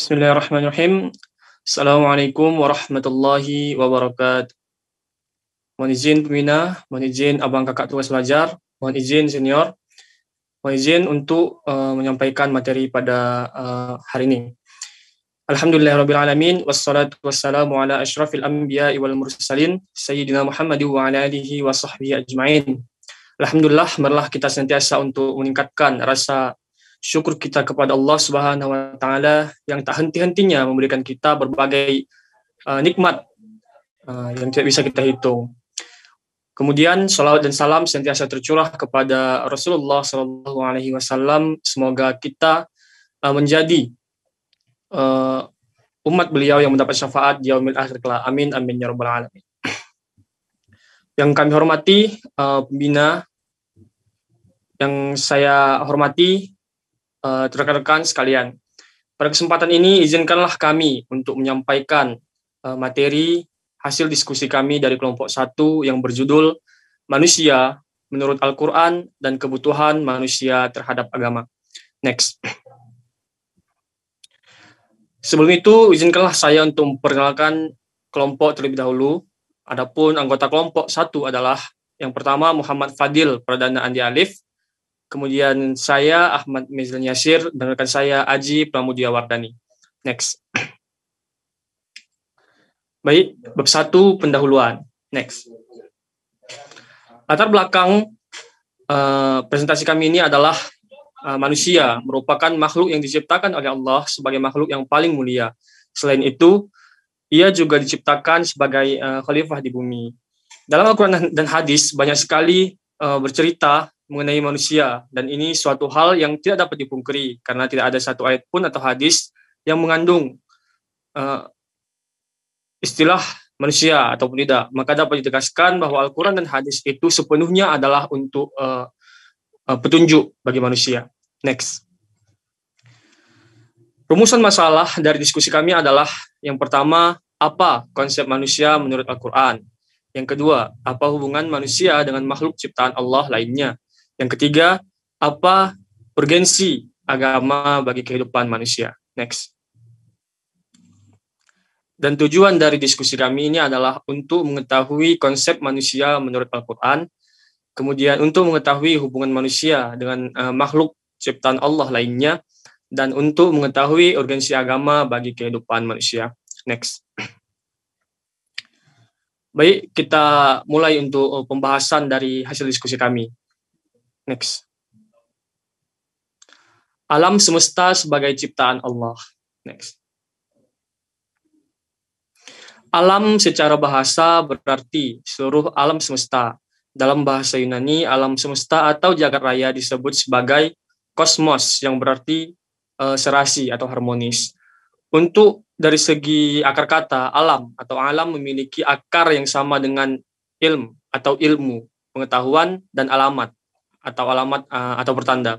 Bismillahirrahmanirrahim. Assalamualaikum warahmatullahi wabarakatuh. Mohon izin pembina, mohon izin abang kakak tugas belajar, mohon izin senior, mohon izin untuk menyampaikan materi pada hari ini. Alhamdulillahirrabbilalamin, wassalatu wassalamu ala ashrafil anbiya'i wal mursalin, Sayyidina Muhammad wa ala alihi wa sahbihi ajma'in. Alhamdulillah, marilah kita senantiasa untuk meningkatkan rasa syukur kita kepada Allah Subhanahu wa taala yang tak henti-hentinya memberikan kita berbagai nikmat yang tidak bisa kita hitung. Kemudian salawat dan salam senantiasa tercurah kepada Rasulullah sallallahu alaihi wasallam. Semoga kita menjadi umat beliau yang mendapat syafaat di yaumil akhir kelak. Amin amin ya rabbal alamin. Yang kami hormati pembina, yang saya hormati rekan-rekan sekalian. Pada kesempatan ini izinkanlah kami untuk menyampaikan materi hasil diskusi kami dari kelompok 1 yang berjudul Manusia menurut Al-Quran dan Kebutuhan Manusia Terhadap Agama. Next. Sebelum itu, izinkanlah saya untuk memperkenalkan kelompok terlebih dahulu. Adapun anggota kelompok 1 adalah yang pertama Muhammad Fadil Pradana Andi Alif, kemudian saya Ahmad Mizlan Yasir, dan rekan saya Aji Pramudia Wardani. Next. Baik, bab 1 pendahuluan. Next. Latar belakang presentasi kami ini adalah manusia merupakan makhluk yang diciptakan oleh Allah sebagai makhluk yang paling mulia. Selain itu, ia juga diciptakan sebagai khalifah di bumi. Dalam Al-Quran dan hadis banyak sekali bercerita mengenai manusia, dan ini suatu hal yang tidak dapat dipungkiri karena tidak ada satu ayat pun atau hadis yang mengandung istilah manusia ataupun tidak. Maka dapat ditegaskan bahwa Al-Quran dan hadis itu sepenuhnya adalah untuk petunjuk bagi manusia. Next. Rumusan masalah dari diskusi kami adalah yang pertama, apa konsep manusia menurut Al-Quran? Yang kedua, apa hubungan manusia dengan makhluk ciptaan Allah lainnya? Yang ketiga, apa urgensi agama bagi kehidupan manusia? Next. Dan tujuan dari diskusi kami ini adalah untuk mengetahui konsep manusia menurut Al-Quran, kemudian untuk mengetahui hubungan manusia dengan makhluk ciptaan Allah lainnya, dan untuk mengetahui urgensi agama bagi kehidupan manusia. Next. Baik, kita mulai untuk pembahasan dari hasil diskusi kami. Next. Alam semesta sebagai ciptaan Allah. Next. Alam secara bahasa berarti seluruh alam semesta. Dalam bahasa Yunani, alam semesta atau jagat raya disebut sebagai kosmos, yang berarti serasi atau harmonis. Untuk dari segi akar kata, alam atau alam memiliki akar yang sama dengan ilm atau ilmu, pengetahuan, dan alamat atau pertanda.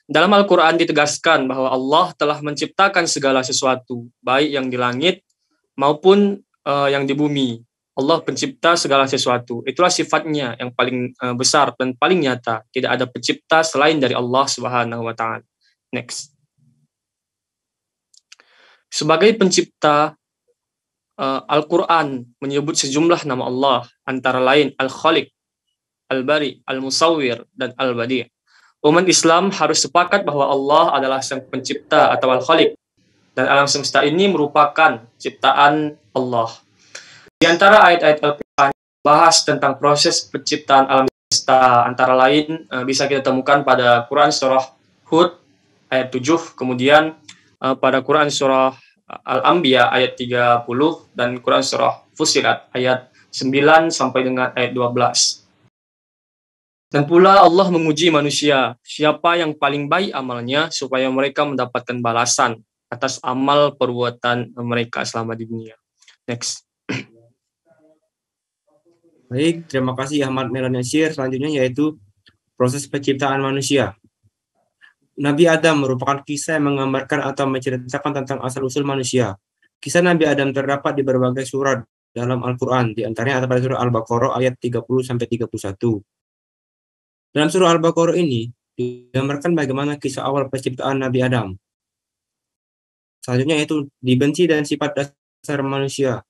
Dalam Al-Quran ditegaskan bahwa Allah telah menciptakan segala sesuatu, baik yang di langit maupun yang di bumi. Allah pencipta segala sesuatu. Itulah sifatnya yang paling besar dan paling nyata. Tidak ada pencipta selain dari Allah Subhanahu wa taala. Next. Sebagai pencipta, Al-Quran menyebut sejumlah nama Allah, antara lain Al-Khaliq, Al-Bari, Al-Musawwir, dan Al-Badi'. Umat Islam harus sepakat bahwa Allah adalah sang pencipta atau Al-Khaliq, dan alam semesta ini merupakan ciptaan Allah. Di antara ayat-ayat Al-Quran bahas tentang proses penciptaan alam semesta, antara lain bisa kita temukan pada Quran surah Hud ayat 7, kemudian pada Quran surah Al-Anbiya ayat 30, dan Quran surah Fussilat ayat 9 sampai dengan ayat 12. Dan pula Allah menguji manusia, siapa yang paling baik amalnya, supaya mereka mendapatkan balasan atas amal perbuatan mereka selama di dunia. Next. Baik, terima kasih Ahmad Mizlan Yasir. Selanjutnya yaitu proses penciptaan manusia. Nabi Adam merupakan kisah yang menggambarkan atau menceritakan tentang asal-usul manusia. Kisah Nabi Adam terdapat di berbagai surat dalam Al-Quran, di antaranya ada pada surah Al-Baqarah ayat 30-31. Dalam surah Al-Baqarah ini digambarkan bagaimana kisah awal penciptaan Nabi Adam. Selanjutnya yaitu dimensi dan sifat dasar manusia.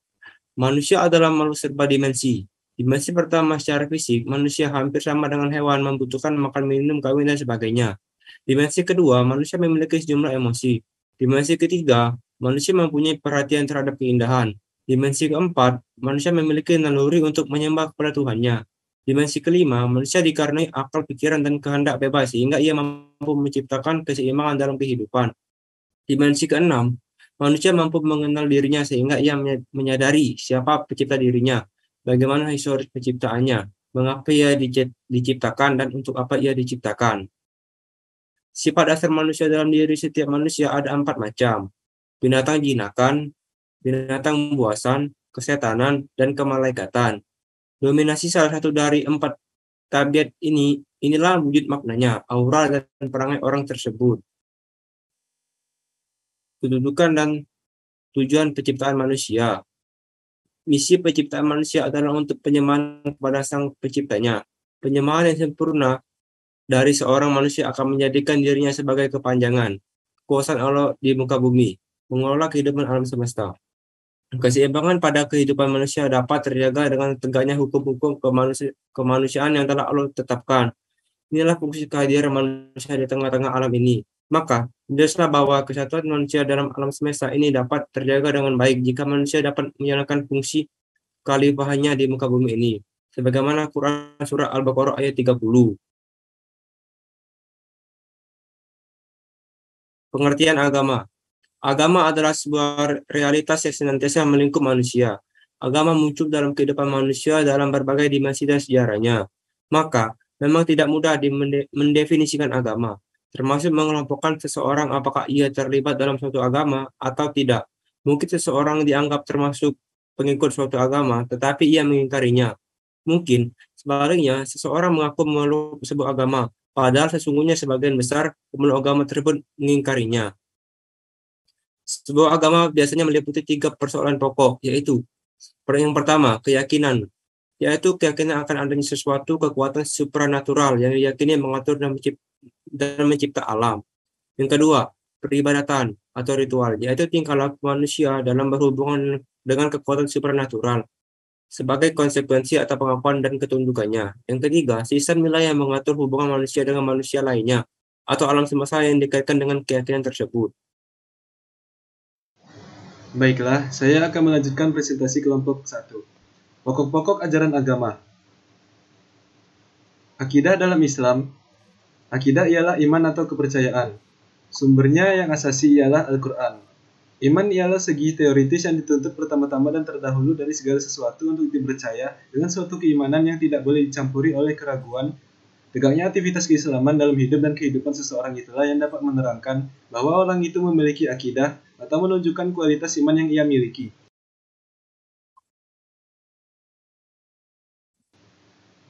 Manusia adalah makhluk serba dimensi. Dimensi pertama secara fisik, manusia hampir sama dengan hewan, membutuhkan makan, minum, kawin, dan sebagainya. Dimensi kedua, manusia memiliki sejumlah emosi. Dimensi ketiga, manusia mempunyai perhatian terhadap keindahan. Dimensi keempat, manusia memiliki naluri untuk menyembah kepada Tuhannya. Dimensi kelima, manusia dikaruniai akal, pikiran, dan kehendak bebas sehingga ia mampu menciptakan keseimbangan dalam kehidupan. Dimensi keenam, manusia mampu mengenal dirinya sehingga ia menyadari siapa pencipta dirinya, bagaimana historis penciptaannya, mengapa ia diciptakan, dan untuk apa ia diciptakan. Sifat dasar manusia dalam diri setiap manusia ada 4 macam: binatang jinakan, binatang buasan, kesetanan, dan kemalaikatan. Dominasi salah satu dari 4 tabiat inilah wujud maknanya, aura dan perangai orang tersebut. Kedudukan dan tujuan penciptaan manusia. Misi penciptaan manusia adalah untuk penyembahan kepada sang penciptanya. Penyembahan yang sempurna dari seorang manusia akan menjadikan dirinya sebagai kepanjangan kekuasaan Allah di muka bumi, mengelola kehidupan alam semesta. Keseimbangan pada kehidupan manusia dapat terjaga dengan tegaknya hukum-hukum kemanusiaan yang telah Allah tetapkan. Inilah fungsi kehadiran manusia di tengah-tengah alam ini. Maka, jelaslah bahwa kesatuan manusia dalam alam semesta ini dapat terjaga dengan baik jika manusia dapat menjalankan fungsi khalifahannya di muka bumi ini. Sebagaimana Quran Surah Al-Baqarah ayat 30. Pengertian agama. Agama adalah sebuah realitas yang senantiasa melingkup manusia. Agama muncul dalam kehidupan manusia dalam berbagai dimensi dan sejarahnya. Maka, memang tidak mudah mendefinisikan agama, termasuk mengelompokkan seseorang apakah ia terlibat dalam suatu agama atau tidak. Mungkin seseorang dianggap termasuk pengikut suatu agama, tetapi ia mengingkarinya. Mungkin, sebaliknya, seseorang mengaku memeluk sebuah agama, padahal sesungguhnya sebagian besar pemeluk agama tersebut mengingkarinya. Sebuah agama biasanya meliputi 3 persoalan pokok, yaitu yang pertama, keyakinan, yaitu keyakinan akan adanya sesuatu kekuatan supranatural yang diyakini mengatur dan mencipta alam. Yang kedua, peribadatan atau ritual, yaitu tingkah laku manusia dalam berhubungan dengan kekuatan supranatural sebagai konsekuensi atau pengakuan dan ketundukannya. Yang ketiga, sistem nilai yang mengatur hubungan manusia dengan manusia lainnya atau alam semesta yang dikaitkan dengan keyakinan tersebut. Baiklah, saya akan melanjutkan presentasi kelompok 1. Pokok-pokok ajaran agama. Akidah dalam Islam. Akidah ialah iman atau kepercayaan. Sumbernya yang asasi ialah Al-Quran. Iman ialah segi teoritis yang dituntut pertama-tama dan terdahulu dari segala sesuatu untuk dipercaya dengan suatu keimanan yang tidak boleh dicampuri oleh keraguan. Tegaknya aktivitas keislaman dalam hidup dan kehidupan seseorang itulah yang dapat menerangkan bahwa orang itu memiliki akidah atau menunjukkan kualitas iman yang ia miliki.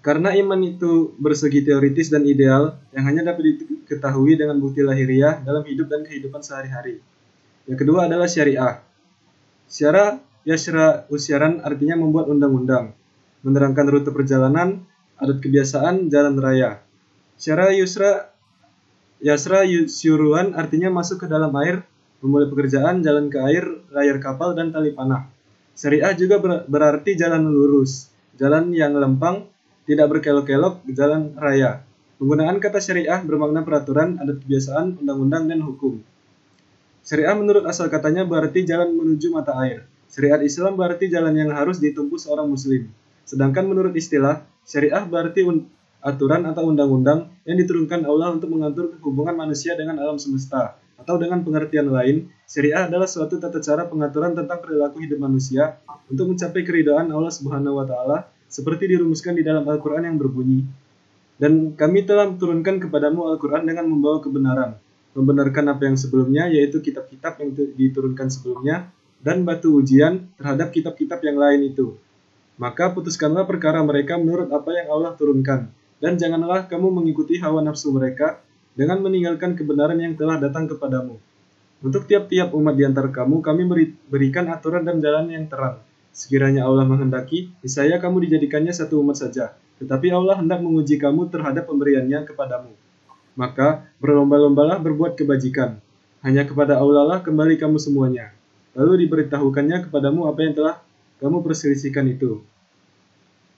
Karena iman itu bersegi teoritis dan ideal yang hanya dapat diketahui dengan bukti lahiriah dalam hidup dan kehidupan sehari-hari. Yang kedua adalah syariah. Syara yasra usyaran artinya membuat undang-undang, menerangkan rute perjalanan, adat kebiasaan, jalan raya. Syara yasra yusyuruan artinya masuk ke dalam air, memulai pekerjaan, jalan ke air, layar kapal, dan tali panah. Syariah juga berarti jalan lurus, jalan yang lempang, tidak berkelok-kelok, jalan raya. Penggunaan kata syariah bermakna peraturan, adat kebiasaan, undang-undang, dan hukum. Syariah menurut asal katanya berarti jalan menuju mata air. Syariat Islam berarti jalan yang harus ditempuh seorang muslim. Sedangkan menurut istilah, syariah berarti aturan atau undang-undang yang diturunkan Allah untuk mengatur hubungan manusia dengan alam semesta. Atau dengan pengertian lain, syariah adalah suatu tata cara pengaturan tentang perilaku hidup manusia untuk mencapai keridhaan Allah Subhanahu wa Ta'ala, seperti dirumuskan di dalam Al-Quran yang berbunyi, "Dan kami telah turunkan kepadamu Al-Quran dengan membawa kebenaran, membenarkan apa yang sebelumnya, yaitu kitab-kitab yang diturunkan sebelumnya, dan batu ujian terhadap kitab-kitab yang lain itu. Maka putuskanlah perkara mereka menurut apa yang Allah turunkan, dan janganlah kamu mengikuti hawa nafsu mereka dengan meninggalkan kebenaran yang telah datang kepadamu. Untuk tiap-tiap umat di antara kamu, kami berikan aturan dan jalan yang terang. Sekiranya Allah menghendaki, niscaya kamu dijadikannya satu umat saja, tetapi Allah hendak menguji kamu terhadap pemberiannya kepadamu. Maka berlomba-lombalah berbuat kebajikan, Hanya kepada Allah lah kembali kamu semuanya. Lalu diberitahukannya kepadamu apa yang telah kamu perselisihkan itu.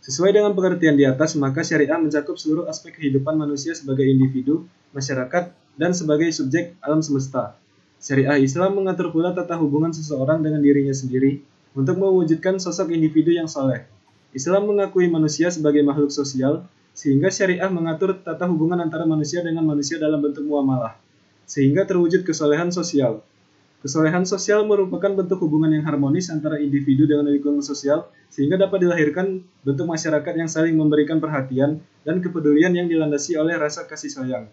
Sesuai dengan pengertian di atas, maka syariah mencakup seluruh aspek kehidupan manusia sebagai individu, masyarakat, dan sebagai subjek alam semesta. Syariah Islam mengatur pula tata hubungan seseorang dengan dirinya sendiri untuk mewujudkan sosok individu yang soleh. Islam mengakui manusia sebagai makhluk sosial, sehingga syariah mengatur tata hubungan antara manusia dengan manusia dalam bentuk muamalah, sehingga terwujud kesolehan sosial. Kesolehan sosial merupakan bentuk hubungan yang harmonis antara individu dengan lingkungan sosial, sehingga dapat dilahirkan bentuk masyarakat yang saling memberikan perhatian dan kepedulian yang dilandasi oleh rasa kasih sayang.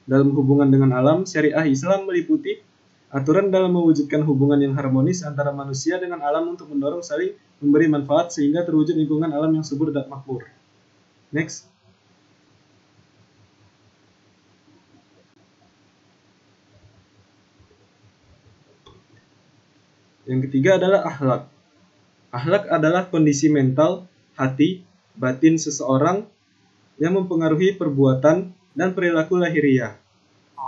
Dalam hubungan dengan alam, syariah Islam meliputi aturan dalam mewujudkan hubungan yang harmonis antara manusia dengan alam untuk mendorong saling memberi manfaat sehingga terwujud lingkungan alam yang subur dan makmur. Next. Yang ketiga adalah akhlak. Akhlak adalah kondisi mental, hati, batin seseorang yang mempengaruhi perbuatan dan perilaku lahiriah.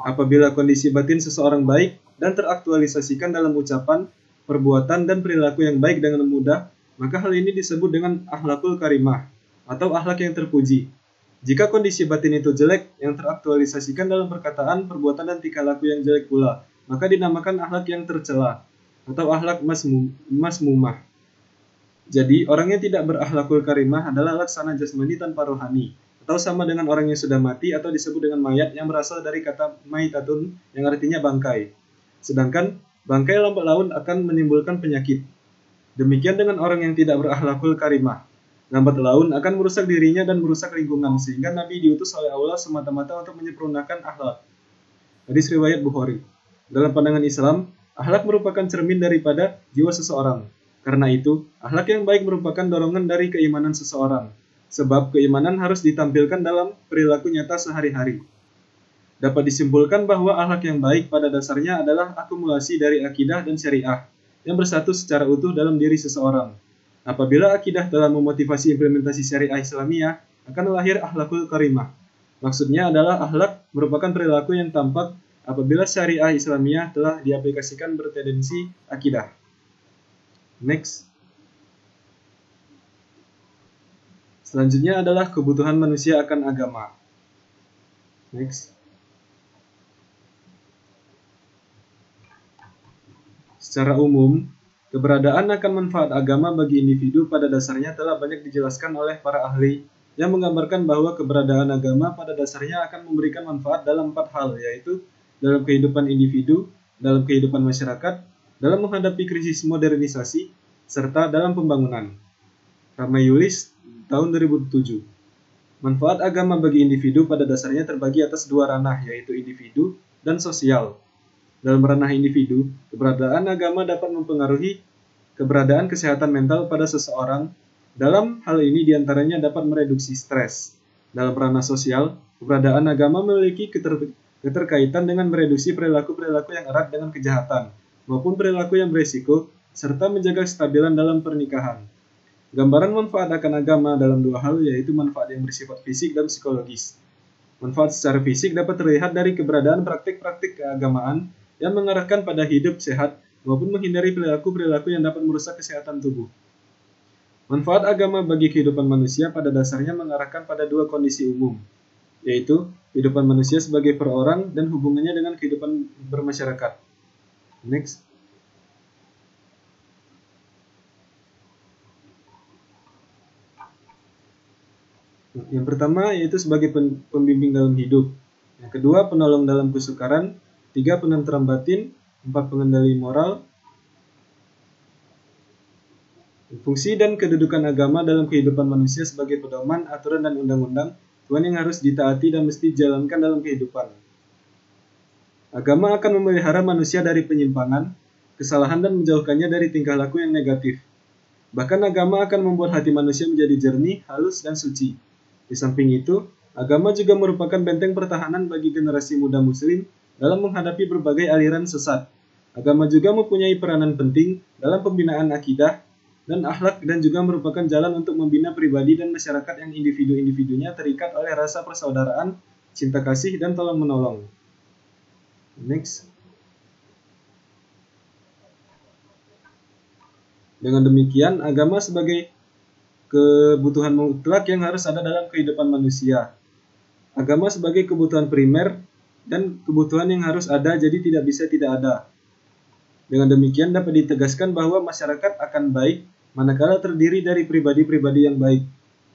Apabila kondisi batin seseorang baik dan teraktualisasikan dalam ucapan, perbuatan, dan perilaku yang baik dengan mudah, maka hal ini disebut dengan akhlakul karimah atau akhlak yang terpuji. Jika kondisi batin itu jelek yang teraktualisasikan dalam perkataan, perbuatan, dan tingkah laku yang jelek pula, maka dinamakan akhlak yang tercela atau akhlak masmumah. Jadi, orang yang tidak berakhlakul karimah adalah laksana jasmani tanpa rohani, atau sama dengan orang yang sudah mati atau disebut dengan mayat yang berasal dari kata maitatun yang artinya bangkai. Sedangkan bangkai lambat laun akan menimbulkan penyakit. Demikian dengan orang yang tidak berakhlakul karimah. Lambat laun akan merusak dirinya dan merusak lingkungan, sehingga Nabi diutus oleh Allah semata-mata untuk menyempurnakan akhlak. Hadis riwayat Bukhari. Dalam pandangan Islam, akhlak merupakan cermin daripada jiwa seseorang. Karena itu, akhlak yang baik merupakan dorongan dari keimanan seseorang. Sebab keimanan harus ditampilkan dalam perilaku nyata sehari-hari. Dapat disimpulkan bahwa akhlak yang baik pada dasarnya adalah akumulasi dari akidah dan syariah yang bersatu secara utuh dalam diri seseorang. Apabila akidah telah memotivasi implementasi syariah Islamiyah, akan lahir akhlakul karimah. Maksudnya adalah akhlak merupakan perilaku yang tampak apabila syariah Islamiyah telah diaplikasikan bertendensi akidah. Next. Selanjutnya adalah kebutuhan manusia akan agama. Next. Secara umum, keberadaan akan manfaat agama bagi individu pada dasarnya telah banyak dijelaskan oleh para ahli yang menggambarkan bahwa keberadaan agama pada dasarnya akan memberikan manfaat dalam 4 hal, yaitu dalam kehidupan individu, dalam kehidupan masyarakat, dalam menghadapi krisis modernisasi, serta dalam pembangunan. Ramai Yulis, tahun 2007. Manfaat agama bagi individu pada dasarnya terbagi atas 2 ranah, yaitu individu dan sosial. Dalam ranah individu, keberadaan agama dapat mempengaruhi keberadaan kesehatan mental pada seseorang. Dalam hal ini diantaranya dapat mereduksi stres. Dalam ranah sosial, keberadaan agama memiliki keterkaitan dengan mereduksi perilaku-perilaku yang erat dengan kejahatan, maupun perilaku yang beresiko, serta menjaga kestabilan dalam pernikahan. Gambaran manfaat akan agama dalam 2 hal, yaitu manfaat yang bersifat fisik dan psikologis. Manfaat secara fisik dapat terlihat dari keberadaan praktik-praktik keagamaan yang mengarahkan pada hidup sehat maupun menghindari perilaku-perilaku yang dapat merusak kesehatan tubuh. Manfaat agama bagi kehidupan manusia pada dasarnya mengarahkan pada 2 kondisi umum, yaitu kehidupan manusia sebagai perorang dan hubungannya dengan kehidupan bermasyarakat. Next. Yang pertama yaitu sebagai pembimbing dalam hidup. Yang kedua, penolong dalam kesukaran. 3, penentram batin. 4, pengendali moral. Fungsi dan kedudukan agama dalam kehidupan manusia sebagai pedoman, aturan, dan undang-undang Tuhan yang harus ditaati dan mesti dijalankan dalam kehidupan. Agama akan memelihara manusia dari penyimpangan, kesalahan, dan menjauhkannya dari tingkah laku yang negatif. Bahkan agama akan membuat hati manusia menjadi jernih, halus, dan suci. Di samping itu, agama juga merupakan benteng pertahanan bagi generasi muda muslim dalam menghadapi berbagai aliran sesat. Agama juga mempunyai peranan penting dalam pembinaan akidah dan akhlak dan juga merupakan jalan untuk membina pribadi dan masyarakat yang individu-individunya terikat oleh rasa persaudaraan, cinta kasih, dan tolong-menolong. Next. Dengan demikian, agama sebagai kebutuhan mutlak yang harus ada dalam kehidupan manusia. Agama sebagai kebutuhan primer dan kebutuhan yang harus ada, jadi tidak bisa tidak ada. Dengan demikian dapat ditegaskan bahwa masyarakat akan baik manakala terdiri dari pribadi-pribadi yang baik.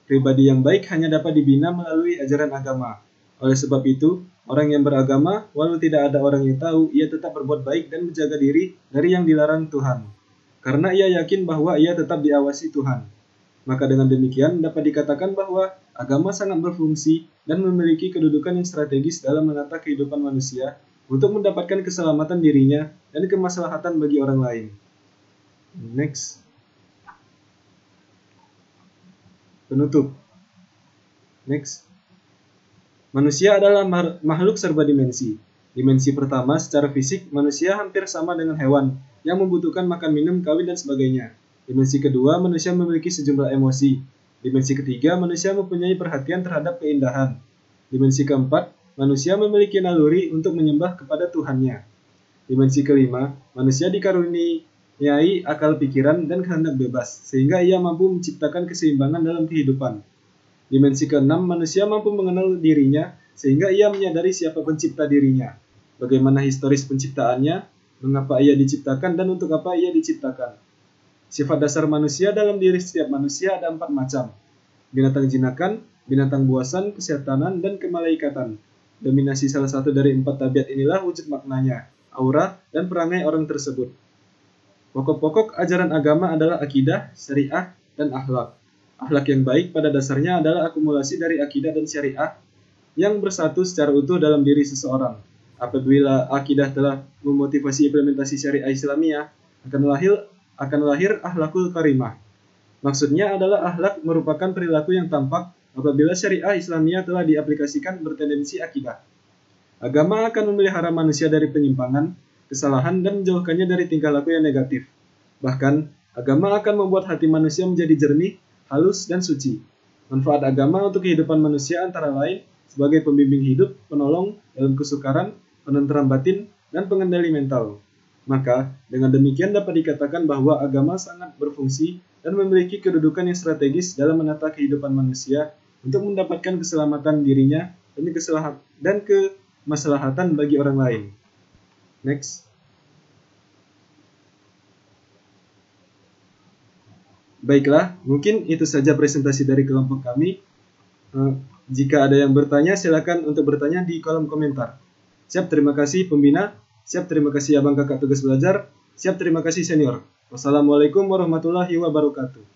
Pribadi yang baik hanya dapat dibina melalui ajaran agama. Oleh sebab itu, orang yang beragama, walau tidak ada orang yang tahu, ia tetap berbuat baik dan menjaga diri dari yang dilarang Tuhan. Karena ia yakin bahwa ia tetap diawasi Tuhan. Maka dengan demikian dapat dikatakan bahwa agama sangat berfungsi dan memiliki kedudukan yang strategis dalam menata kehidupan manusia untuk mendapatkan keselamatan dirinya dan kemaslahatan bagi orang lain. Next. Penutup. Next. Manusia adalah makhluk serba dimensi. Dimensi pertama, secara fisik, manusia hampir sama dengan hewan yang membutuhkan makan, minum, kawin, dan sebagainya. Dimensi kedua, manusia memiliki sejumlah emosi. Dimensi ketiga, manusia mempunyai perhatian terhadap keindahan. Dimensi keempat, manusia memiliki naluri untuk menyembah kepada Tuhannya. Dimensi kelima, manusia dikaruniai akal pikiran dan kehendak bebas, sehingga ia mampu menciptakan keseimbangan dalam kehidupan. Dimensi keenam, manusia mampu mengenal dirinya, sehingga ia menyadari siapa pencipta dirinya, bagaimana historis penciptaannya, mengapa ia diciptakan, dan untuk apa ia diciptakan. Sifat dasar manusia dalam diri setiap manusia ada 4 macam. Binatang jinakan, binatang buasan, kesetanan, dan kemalaikatan. Dominasi salah satu dari 4 tabiat inilah wujud maknanya, aura, dan perangai orang tersebut. Pokok-pokok ajaran agama adalah akidah, syariah, dan akhlak. Akhlak yang baik pada dasarnya adalah akumulasi dari akidah dan syariah yang bersatu secara utuh dalam diri seseorang. Apabila akidah telah memotivasi implementasi syariah Islamiyah, akan lahir akhlakul karimah. Maksudnya adalah akhlak merupakan perilaku yang tampak apabila syariah Islamiyah telah diaplikasikan bertendensi akidah. Agama akan memelihara manusia dari penyimpangan, kesalahan, dan menjauhkannya dari tingkah laku yang negatif. Bahkan, agama akan membuat hati manusia menjadi jernih, halus, dan suci. Manfaat agama untuk kehidupan manusia antara lain sebagai pembimbing hidup, penolong dalam kesukaran, penenteram batin, dan pengendali mental. Maka, dengan demikian dapat dikatakan bahwa agama sangat berfungsi dan memiliki kedudukan yang strategis dalam menata kehidupan manusia untuk mendapatkan keselamatan dirinya dan kemaslahatan bagi orang lain. Next. Baiklah, mungkin itu saja presentasi dari kelompok kami. Jika ada yang bertanya, silakan untuk bertanya di kolom komentar. Siap, terima kasih pembina. Siap, terima kasih abang kakak tugas belajar. Siap, terima kasih senior. Wassalamualaikum warahmatullahi wabarakatuh.